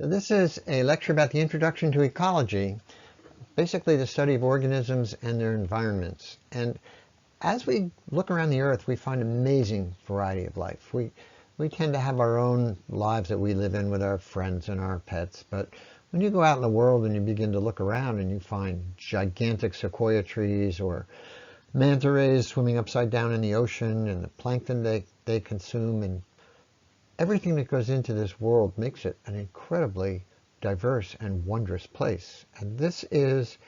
So this is a lecture about the introduction to ecology, basically the study of organisms and their environments. And as we look around the earth, we find an amazing variety of life. We tend to have our own lives that we live in with our friends and our pets, but when you go out in the world and you begin to look around and you find gigantic sequoia trees or manta rays swimming upside down in the ocean and the plankton they consume, and everything that goes into this world makes it an incredibly diverse and wondrous place. And this is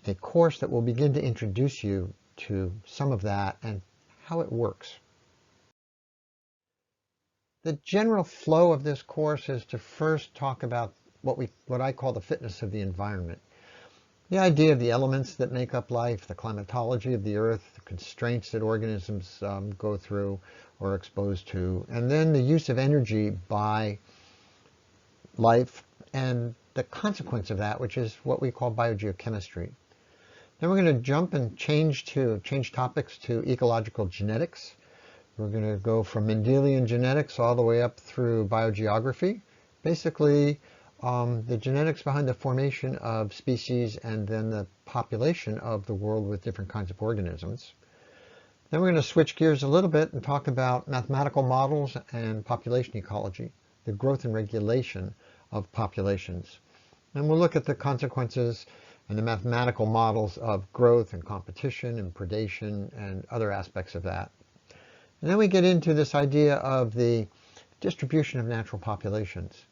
a course that will begin to introduce you to some of that and how it works. The general flow of this course is to first talk about what I call the fitness of the environment. The idea of the elements that make up life, the climatology of the earth, the constraints that organisms go through or are exposed to, and then the use of energy by life and the consequence of that, which is what we call biogeochemistry. Then we're going to jump and change topics to ecological genetics. We're going to go from Mendelian genetics all the way up through biogeography. Basically, the genetics behind the formation of species and then the population of the world with different kinds of organisms. Then we're going to switch gears a little bit and talk about mathematical models and population ecology, the growth and regulation of populations. And we'll look at the consequences and the mathematical models of growth and competition and predation and other aspects of that. And then we get into this idea of the distribution of natural populations,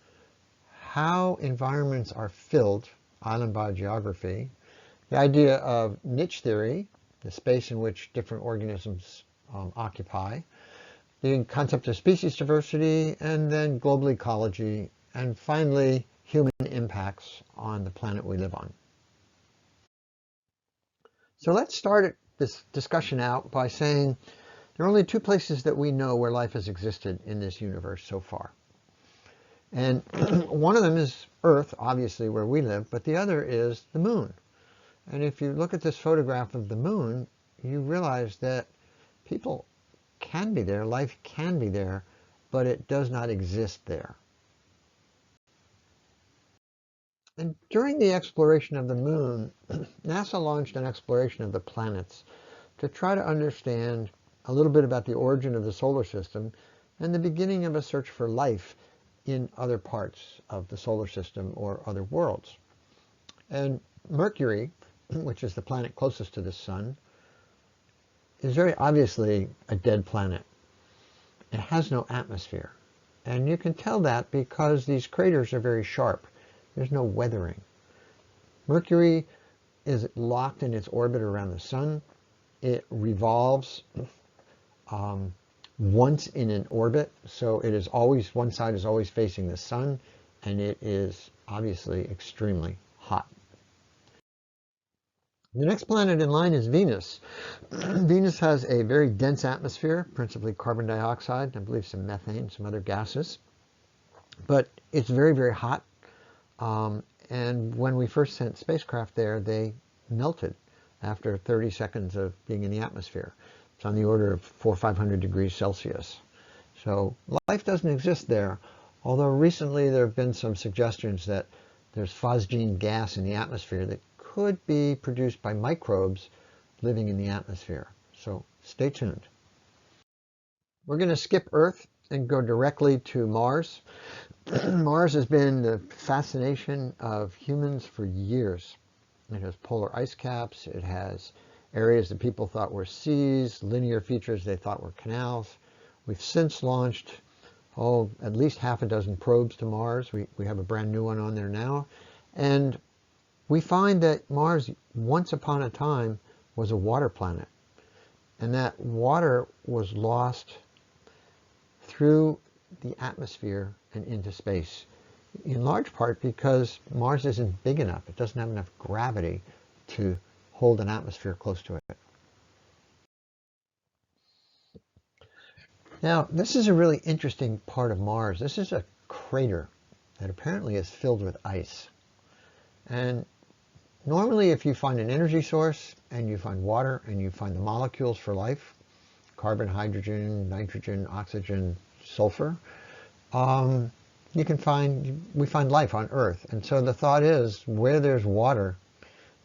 how environments are filled, island biogeography, the idea of niche theory, the space in which different organisms occupy, the concept of species diversity, and then global ecology, and finally human impacts on the planet we live on. So let's start this discussion out by saying there are only two places that we know where life has existed in this universe so far. And one of them is Earth, obviously where we live, but the other is the moon. And if you look at this photograph of the moon, you realize that people can be there, life can be there, but it does not exist there. And during the exploration of the moon, NASA launched an exploration of the planets to try to understand a little bit about the origin of the solar system and the beginning of a search for life in other parts of the solar system or other worlds. And Mercury, which is the planet closest to the sun, is very obviously a dead planet. It has no atmosphere. And you can tell that because these craters are very sharp. There's no weathering. Mercury is locked in its orbit around the sun. It revolves once in an orbit, so it is always, one side is always facing the sun, and it is obviously extremely hot. The next planet in line is Venus. Venus has a very dense atmosphere, principally carbon dioxide, I believe some methane, some other gases. But it's very, very hot. And when we first sent spacecraft there, they melted after 30 seconds of being in the atmosphere. It's on the order of 400 or 500 degrees Celsius. So life doesn't exist there, although recently there have been some suggestions that there's phosgene gas in the atmosphere that could be produced by microbes living in the atmosphere. So stay tuned. We're going to skip Earth and go directly to Mars. Mars has been the fascination of humans for years. It has polar ice caps. It has areas that people thought were seas, linear features they thought were canals. We've since launched, at least half a dozen probes to Mars. We have a brand new one on there now. And we find that Mars, once upon a time, was a water planet. And that water was lost through the atmosphere and into space, in large part because Mars isn't big enough. It doesn't have enough gravity to hold an atmosphere close to it. Now, this is a really interesting part of Mars. This is a crater that apparently is filled with ice. And normally if you find an energy source and you find water and you find the molecules for life, carbon, hydrogen, nitrogen, oxygen, sulfur, we find life on Earth. And so the thought is, where there's water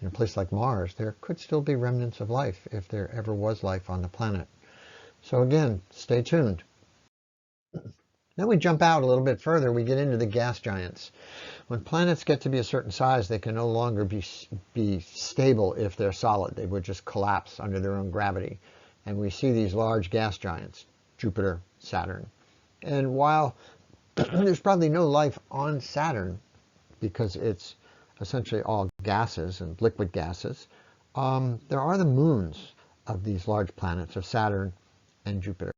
in a place like Mars, there could still be remnants of life if there ever was life on the planet. So again, stay tuned. Then we jump out a little bit further, we get into the gas giants. When planets get to be a certain size, they can no longer be stable if they're solid. They would just collapse under their own gravity. And we see these large gas giants, Jupiter, Saturn. And while there's probably no life on Saturn, because it's essentially all gases and liquid gases, there are the moons of these large planets of Saturn and Jupiter.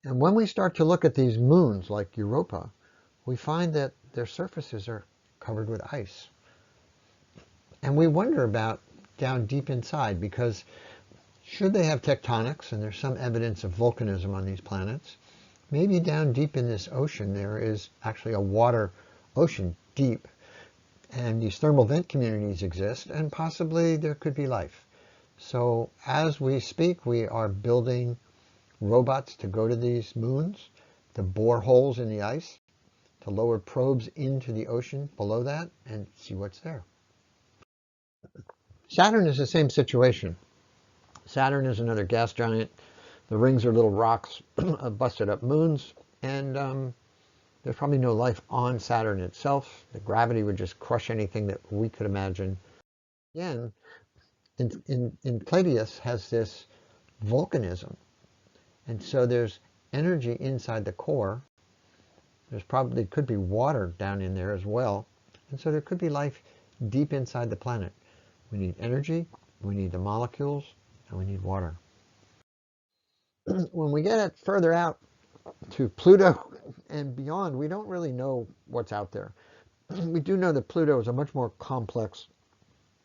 And when we start to look at these moons like Europa, we find that their surfaces are covered with ice. And we wonder about down deep inside, because should they have tectonics, and there's some evidence of volcanism on these planets, maybe down deep in this ocean there is actually a water ocean deep, and these thermal vent communities exist, and possibly there could be life. So as we speak, we are building robots to go to these moons, to bore holes in the ice, to lower probes into the ocean below that and see what's there. Saturn is the same situation. Saturn is another gas giant. The rings are little rocks of busted up moons, and there's probably no life on Saturn itself. The gravity would just crush anything that we could imagine. Again, in Pleiades has this volcanism, and so there's energy inside the core. There's probably could be water down in there as well, and so there could be life deep inside the planet. We need energy, we need the molecules, and we need water. When we get further out to Pluto and beyond, we don't really know what's out there. We do know that Pluto is a much more complex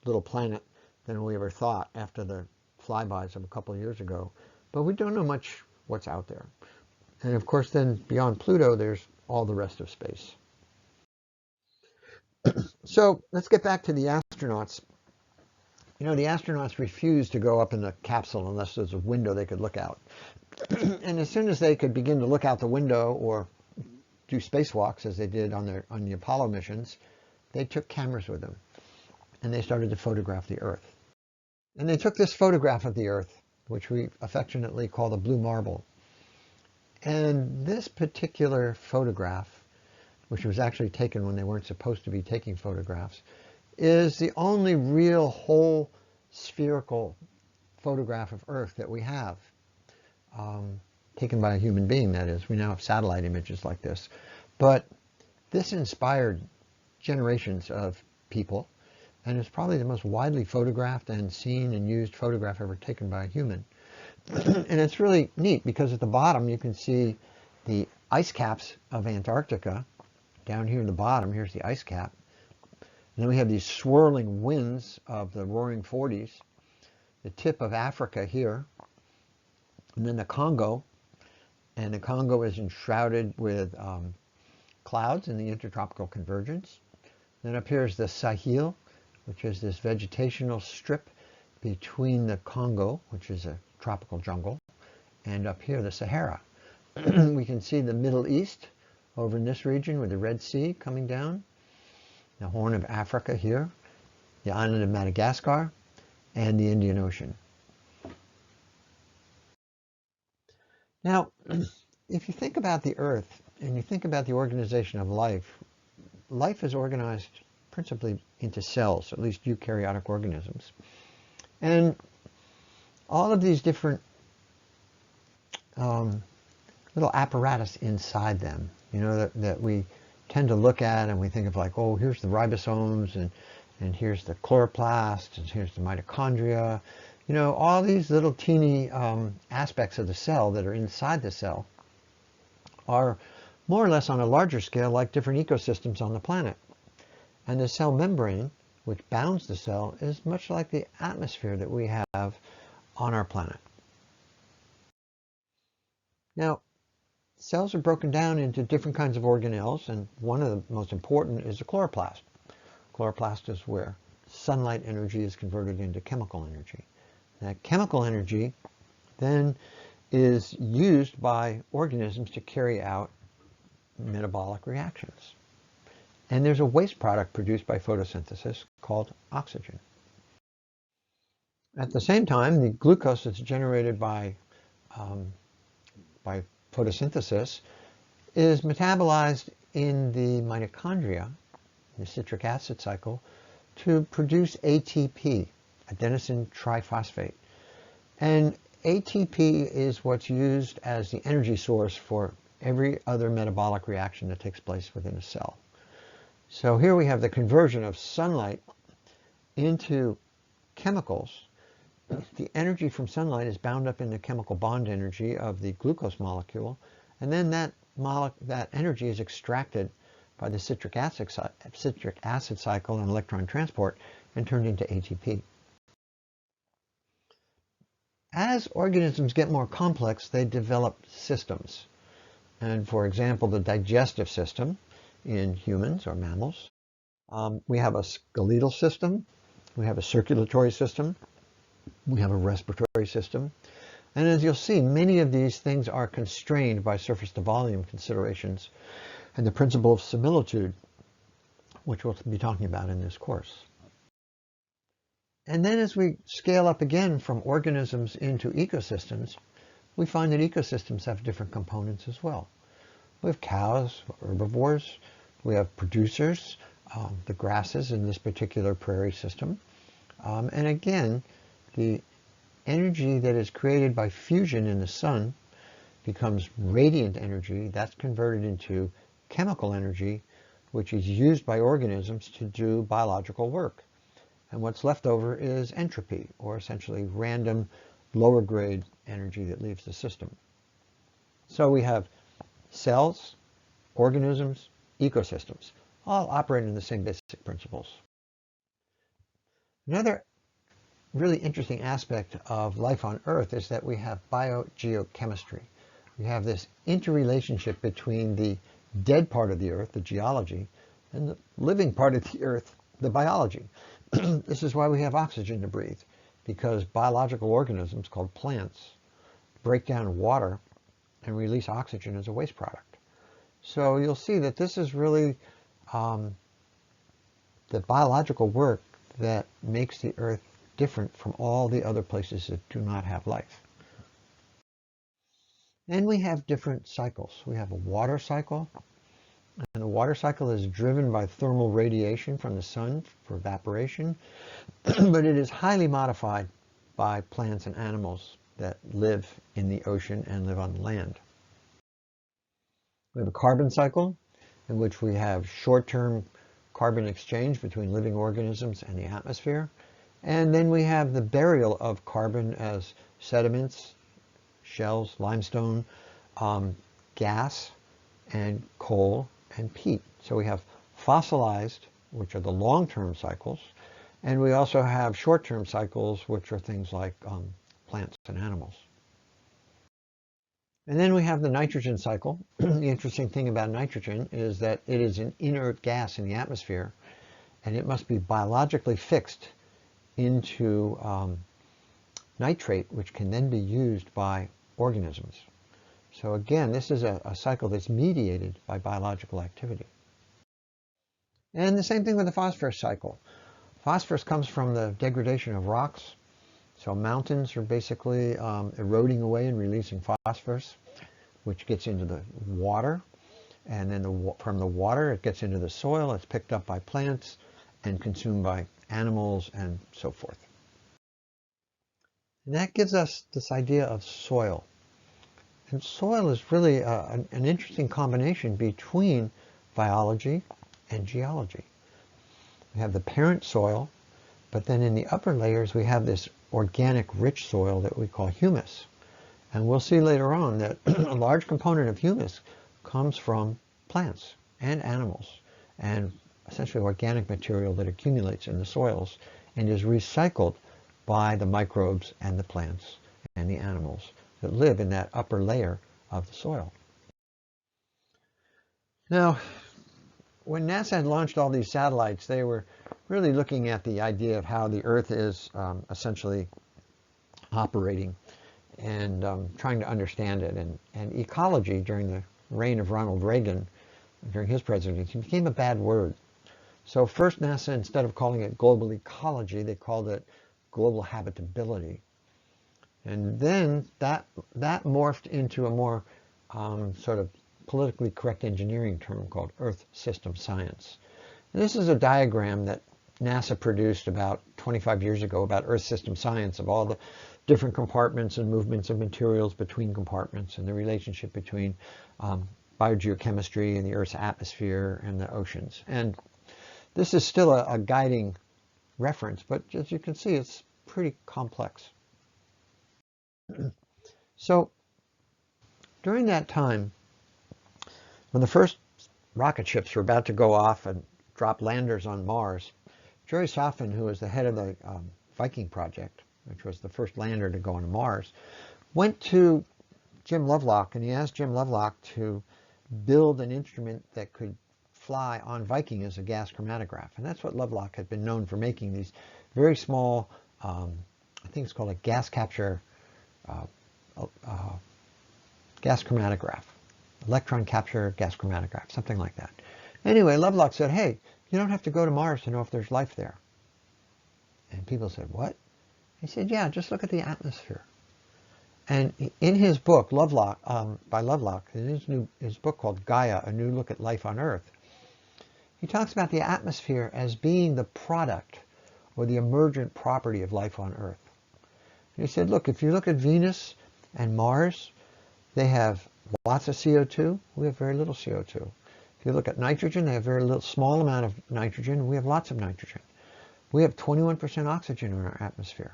little planet than we ever thought after the flybys of a couple of years ago, but we don't know much what's out there. And of course then beyond Pluto there's all the rest of space. So let's get back to the astronauts. You know, the astronauts refuse to go up in the capsule unless there's a window they could look out. And as soon as they could begin to look out the window or do spacewalks, as they did on the Apollo missions, they took cameras with them and they started to photograph the Earth. And they took this photograph of the Earth, which we affectionately call the blue marble. And this particular photograph, which was actually taken when they weren't supposed to be taking photographs, is the only real whole spherical photograph of Earth that we have. Taken by a human being, that is. We now have satellite images like this. But this inspired generations of people, and it's probably the most widely photographed and seen and used photograph ever taken by a human. And it's really neat because at the bottom you can see the ice caps of Antarctica. Down here at the bottom, here's the ice cap. And then we have these swirling winds of the roaring 40s. The tip of Africa here. And then the Congo. And the Congo is enshrouded with clouds in the intertropical convergence. Then up here is the Sahel, which is this vegetational strip between the Congo, which is a tropical jungle, and up here the Sahara. We can see the Middle East over in this region with the Red Sea coming down, the Horn of Africa here, the island of Madagascar, and the Indian Ocean. Now, if you think about the Earth and you think about the organization of life, life is organized principally into cells, at least eukaryotic organisms. And all of these different little apparatus inside them, you know, that we tend to look at and we think of like, oh, here's the ribosomes and here's the chloroplast and here's the mitochondria. You know, all these little teeny aspects of the cell that are inside the cell are more or less on a larger scale like different ecosystems on the planet. And the cell membrane, which bounds the cell, is much like the atmosphere that we have on our planet. Now, cells are broken down into different kinds of organelles, and one of the most important is the chloroplast. Chloroplast is where sunlight energy is converted into chemical energy. That chemical energy then is used by organisms to carry out metabolic reactions. And there's a waste product produced by photosynthesis called oxygen. At the same time, the glucose that's generated by photosynthesis is metabolized in the mitochondria, the citric acid cycle, to produce ATP, adenosine triphosphate. And ATP is what's used as the energy source for every other metabolic reaction that takes place within a cell. So here we have the conversion of sunlight into chemicals. The energy from sunlight is bound up in the chemical bond energy of the glucose molecule, and then that energy is extracted by the citric acid cycle and electron transport and turned into ATP. As organisms get more complex, they develop systems. And for example, the digestive system in humans or mammals, we have a skeletal system, we have a circulatory system, we have a respiratory system. And as you'll see, many of these things are constrained by surface to volume considerations and the principle of similitude, which we'll be talking about in this course. And then as we scale up again from organisms into ecosystems, we find that ecosystems have different components as well. We have cows, herbivores, we have producers, the grasses in this particular prairie system. And again, the energy that is created by fusion in the sun becomes radiant energy. That's converted into chemical energy, which is used by organisms to do biological work. And what's left over is entropy, or essentially random lower grade energy that leaves the system. So we have cells, organisms, ecosystems, all operating the same basic principles. Another really interesting aspect of life on Earth is that we have biogeochemistry. We have this interrelationship between the dead part of the Earth, the geology, and the living part of the Earth, the biology. This is why we have oxygen to breathe, because biological organisms called plants break down water and release oxygen as a waste product. So you'll see that this is really the biological work that makes the Earth different from all the other places that do not have life. And we have different cycles. We have a water cycle, and the water cycle is driven by thermal radiation from the sun for evaporation, but it is highly modified by plants and animals that live in the ocean and live on land. We have a carbon cycle in which we have short-term carbon exchange between living organisms and the atmosphere. And then we have the burial of carbon as sediments, shells, limestone, gas, and coal and peat. So we have fossilized, which are the long-term cycles, and we also have short-term cycles, which are things like plants and animals. And then we have the nitrogen cycle. The interesting thing about nitrogen is that it is an inert gas in the atmosphere, and it must be biologically fixed into nitrate, which can then be used by organisms. So again, this is a cycle that's mediated by biological activity. And the same thing with the phosphorus cycle. Phosphorus comes from the degradation of rocks. So mountains are basically eroding away and releasing phosphorus, which gets into the water. And then from the water, it gets into the soil. It's picked up by plants and consumed by animals and so forth. And that gives us this idea of soil. And soil is really an interesting combination between biology and geology. We have the parent soil, but then in the upper layers we have this organic rich soil that we call humus. And we'll see later on that a large component of humus comes from plants and animals, and essentially organic material that accumulates in the soils and is recycled by the microbes and the plants and the animals that live in that upper layer of the soil. Now, when NASA had launched all these satellites, they were really looking at the idea of how the Earth is essentially operating and trying to understand it. And ecology during the reign of Ronald Reagan during his presidency, became a bad word. So first NASA, instead of calling it global ecology, they called it global habitability. And then that morphed into a more sort of politically correct engineering term called Earth System Science. And this is a diagram that NASA produced about 25 years ago about Earth System Science, of all the different compartments and movements of materials between compartments and the relationship between biogeochemistry and the Earth's atmosphere and the oceans. And this is still a guiding reference, but as you can see, it's pretty complex. So during that time, when the first rocket ships were about to go off and drop landers on Mars, Jerry Safin, who was the head of the Viking project, which was the first lander to go on Mars, went to Jim Lovelock, and he asked Jim Lovelock to build an instrument that could fly on Viking as a gas chromatograph. And that's what Lovelock had been known for making, these very small, I think it's called a gas capture, gas chromatograph, electron capture gas chromatograph, something like that. Anyway, Lovelock said, hey, you don't have to go to Mars to know if there's life there. And people said, what? He said, yeah, just look at the atmosphere. And in his book, Lovelock, by Lovelock, in his book called Gaia, A New Look at Life on Earth, he talks about the atmosphere as being the product or the emergent property of life on Earth. And he said, look, if you look at Venus and Mars, they have lots of CO2. We have very little CO2. If you look at nitrogen, they have very little, small amount of nitrogen. We have lots of nitrogen. We have 21% oxygen in our atmosphere.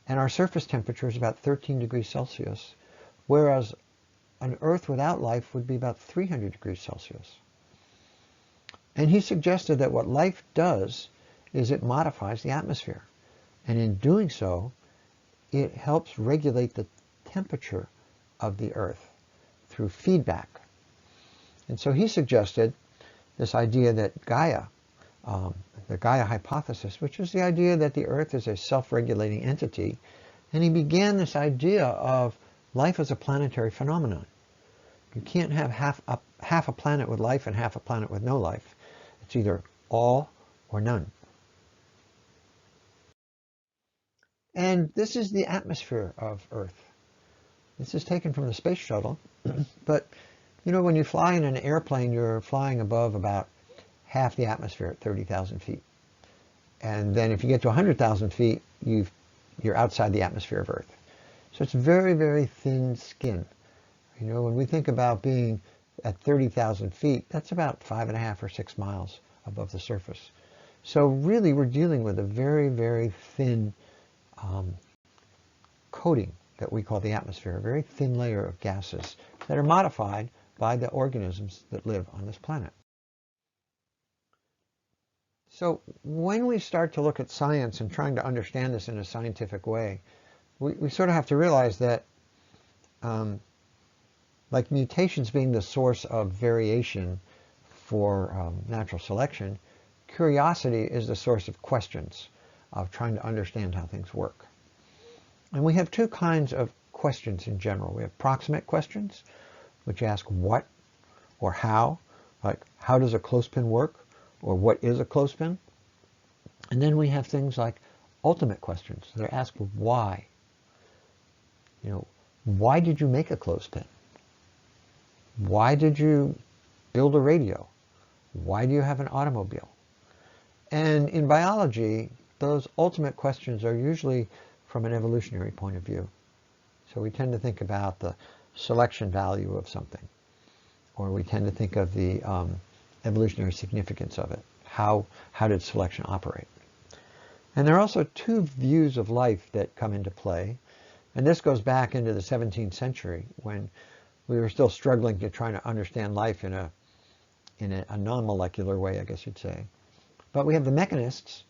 And our surface temperature is about 13 degrees Celsius, whereas an Earth without life would be about 300 degrees Celsius. And he suggested that what life does is it modifies the atmosphere. And in doing so, it helps regulate the temperature of the Earth through feedback. And so he suggested this idea that Gaia, the Gaia hypothesis, which is the idea that the Earth is a self-regulating entity. And he began this idea of life as a planetary phenomenon. You can't have half a planet with life and half a planet with no life. It's either all or none. And this is the atmosphere of Earth. This is taken from the space shuttle. But, you know, when you fly in an airplane, you're flying above about half the atmosphere at 30,000 feet. And then if you get to 100,000 feet, you're outside the atmosphere of Earth. So it's very, very thin skin. You know, when we think about being at 30,000 feet, that's about 5.5 or 6 miles above the surface. So really we're dealing with a very, very thin coating that we call the atmosphere, a very thin layer of gases that are modified by the organisms that live on this planet. So when we start to look at science and trying to understand this in a scientific way, we sort of have to realize that like mutations being the source of variation for natural selection, curiosity is the source of questions, of trying to understand how things work. And we have two kinds of questions in general. We have proximate questions, which ask what or how, like how does a clothespin work, or what is a clothespin? And then we have things like ultimate questions. They're asked why. You know, why did you make a clothespin? Why did you build a radio? Why do you have an automobile? And in biology, those ultimate questions are usually from an evolutionary point of view. So we tend to think about the selection value of something, or we tend to think of the evolutionary significance of it. How did selection operate? And there are also two views of life that come into play. And this goes back into the 17th century when we were still struggling to try to understand life in a non-molecular way, I guess you'd say. But we have the mechanists,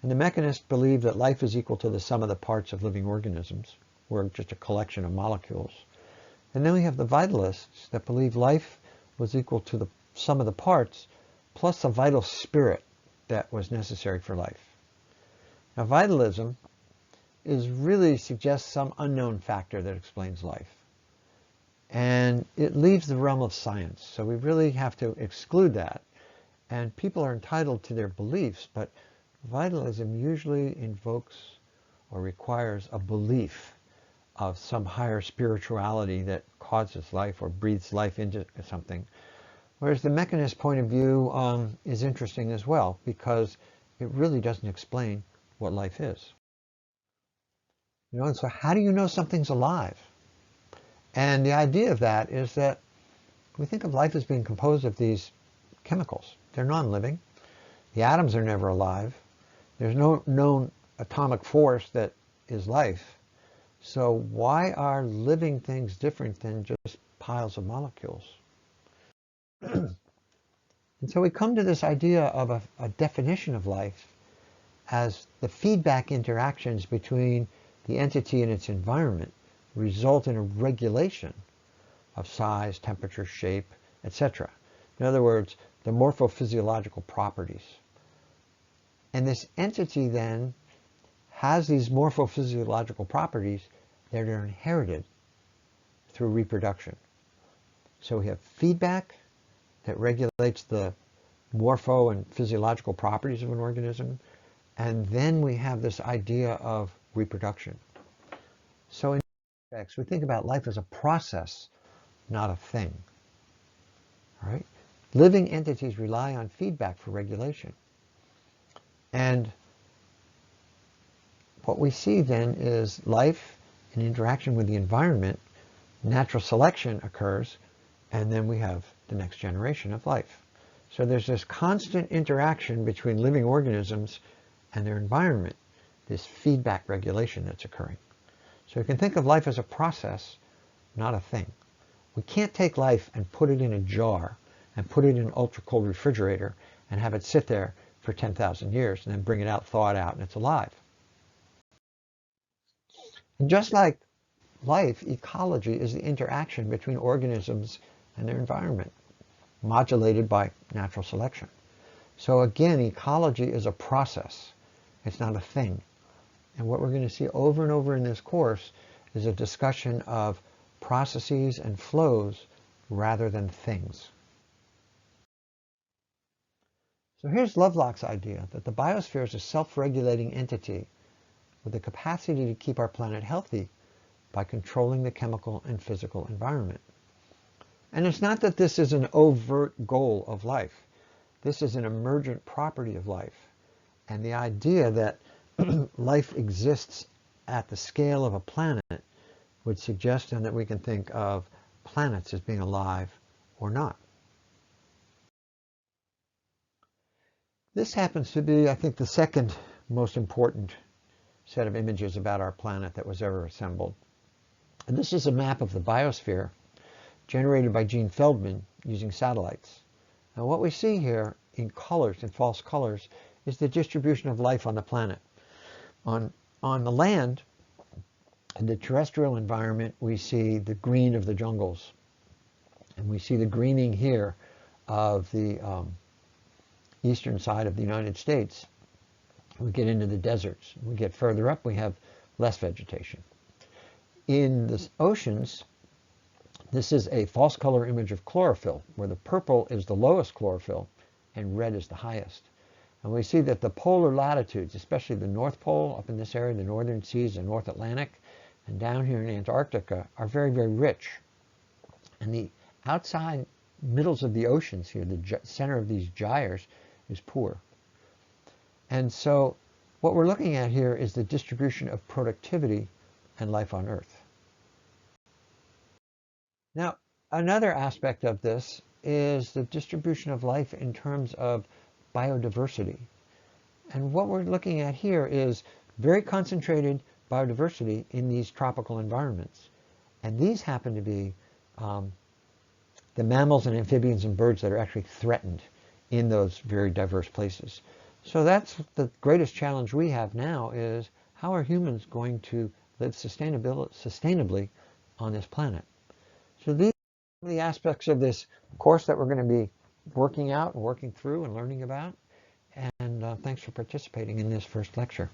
and the mechanists believe that life is equal to the sum of the parts of living organisms. We're just a collection of molecules. And then we have the vitalists that believe life was equal to the sum of the parts plus the vital spirit that was necessary for life. Now, vitalism really suggests some unknown factor that explains life. And it leaves the realm of science. So we really have to exclude that. And people are entitled to their beliefs, but vitalism usually invokes or requires a belief of some higher spirituality that causes life or breathes life into something. Whereas the mechanist point of view is interesting as well, because it really doesn't explain what life is. And so how do you know something's alive? And the idea of that is that we think of life as being composed of these chemicals. They're non-living. The atoms are never alive. There's no known atomic force that is life. So why are living things different than just piles of molecules? And so we come to this idea of a definition of life as the feedback interactions between the entity and its environment result in a regulation of size, temperature, shape, etc. In other words, the morphophysiological properties. And this entity then has these morphophysiological properties that are inherited through reproduction. So we have feedback that regulates the morpho and physiological properties of an organism, and then we have this idea of reproduction. So in effects, we think about life as a process, not a thing. All right? Living entities rely on feedback for regulation. And what we see then is life in interaction with the environment, natural selection occurs, and then we have the next generation of life. So there's this constant interaction between living organisms and their environment, this feedback regulation that's occurring. So you can think of life as a process, not a thing. We can't take life and put it in a jar and put it in an ultra-cold refrigerator and have it sit there for 10,000 years and then bring it out, thaw it out, and it's alive. And just like life, ecology is the interaction between organisms and their environment, modulated by natural selection. So again, ecology is a process. It's not a thing. And what we're going to see over and over in this course is a discussion of processes and flows rather than things. So here's Lovelock's idea that the biosphere is a self-regulating entity with the capacity to keep our planet healthy by controlling the chemical and physical environment. And it's not that this is an overt goal of life. This is an emergent property of life. And the idea that life exists at the scale of a planet would suggest then that we can think of planets as being alive or not. This happens to be, I think, the second most important set of images about our planet that was ever assembled. And this is a map of the biosphere generated by Gene Feldman using satellites. Now what we see here in colors, in false colors, is the distribution of life on the planet. On the land, in the terrestrial environment, we see the green of the jungles. And we see the greening here of the eastern side of the United States. We get into the deserts. We get further up, we have less vegetation. In the oceans, this is a false color image of chlorophyll, where the purple is the lowest chlorophyll and red is the highest. And we see that the polar latitudes, especially the North Pole up in this area, the northern seas, the North Atlantic, and down here in Antarctica are very, very rich. And the outside middles of the oceans here, the center of these gyres, is poor. And so what we're looking at here is the distribution of productivity and life on Earth. Now, another aspect of this is the distribution of life in terms of biodiversity. And what we're looking at here is very concentrated biodiversity in these tropical environments. And these happen to be the mammals and amphibians and birds that are actually threatened in those very diverse places. So that's the greatest challenge we have now, is how are humans going to live sustainably on this planet? So these are the aspects of this course that we're going to be working out and working through and learning about. And thanks for participating in this first lecture.